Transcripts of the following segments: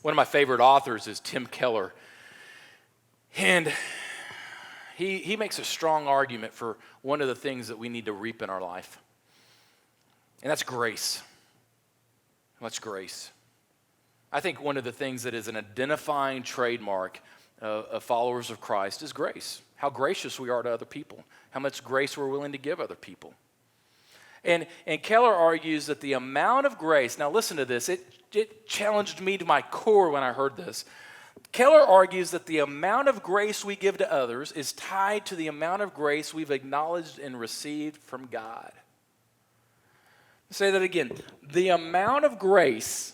One of my favorite authors is Tim Keller. And he makes a strong argument for one of the things that we need to reap in our life. And that's grace. What's grace? I think one of the things that is an identifying trademark of followers of Christ is grace. How gracious we are to other people. How much grace we're willing to give other people. And Keller argues that the amount of grace, now listen to this, it challenged me to my core when I heard this. Keller argues that the amount of grace we give to others is tied to the amount of grace we've acknowledged and received from God. I'll say that again. The amount of grace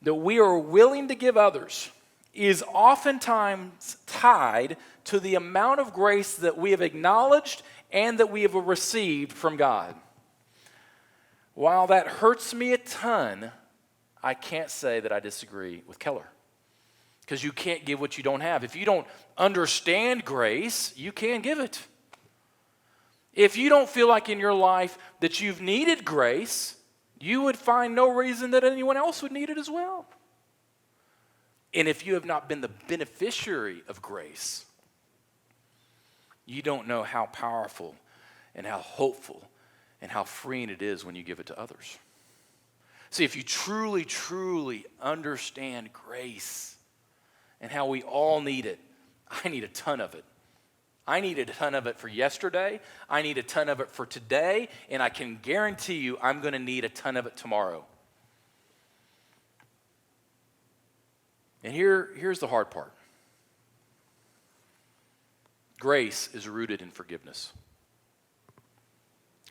that we are willing to give others is oftentimes tied to the amount of grace that we have acknowledged and that we have received from God. While that hurts me a ton, I can't say that I disagree with Keller. Because you can't give what you don't have. If you don't understand grace, you can't give it. If you don't feel like in your life that you've needed grace, you would find no reason that anyone else would need it as well. And if you have not been the beneficiary of grace, you don't know how powerful and how hopeful and how freeing it is when you give it to others. See, if you truly, truly understand grace and how we all need it, I need a ton of it. I need a ton of it for yesterday. I need a ton of it for today. And I can guarantee you I'm going to need a ton of it tomorrow. And here's the hard part. Grace is rooted in forgiveness.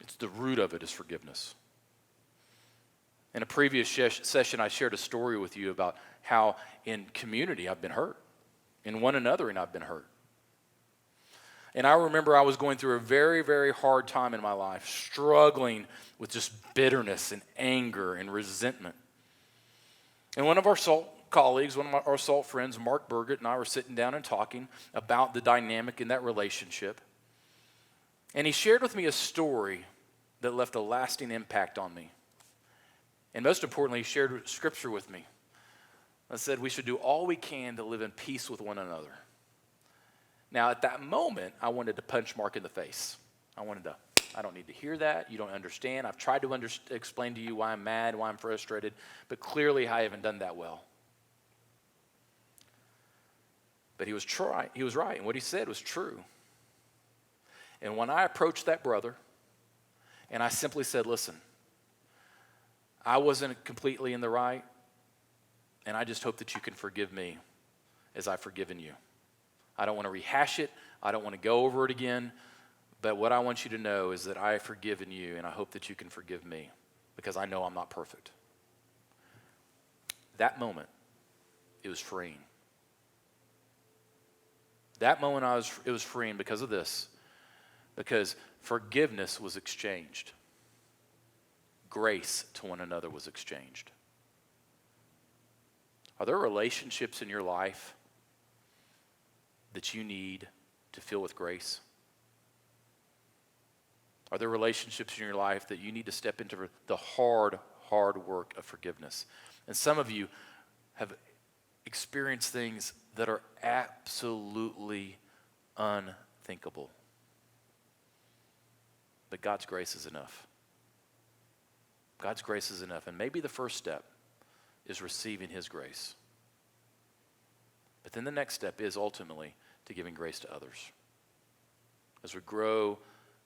It's the root of it is forgiveness. In a previous session, I shared a story with you about how in community I've been hurt. In one another, and I've been hurt. And I remember I was going through a very, very hard time in my life, struggling with just bitterness and anger and resentment. And one of our SALT colleagues, one of our SALT friends, Mark Burgett, and I were sitting down and talking about the dynamic in that relationship. And he shared with me a story that left a lasting impact on me. And most importantly, he shared scripture with me. I said we should do all we can to live in peace with one another. Now, at that moment, I wanted to punch Mark in the face. I don't need to hear that. You don't understand. I've tried to explain to you why I'm mad, why I'm frustrated, but clearly I haven't done that well. But he was right, and what he said was true. And when I approached that brother, and I simply said, listen, I wasn't completely in the right, and I just hope that you can forgive me as I've forgiven you. I don't want to rehash it. I don't want to go over it again. But what I want you to know is that I have forgiven you, and I hope that you can forgive me because I know I'm not perfect. That moment, it was freeing. That moment, it was freeing because of this. Because forgiveness was exchanged. Grace to one another was exchanged. Are there relationships in your life that you need to fill with grace? Are there relationships in your life that you need to step into the hard work of forgiveness? And some of you have experienced things that are absolutely unthinkable. But God's grace is enough. God's grace is enough. And maybe the first step is receiving his grace. But then the next step is ultimately to giving grace to others. As we grow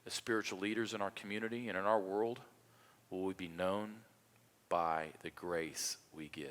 as spiritual leaders in our community and in our world, will we be known by the grace we give?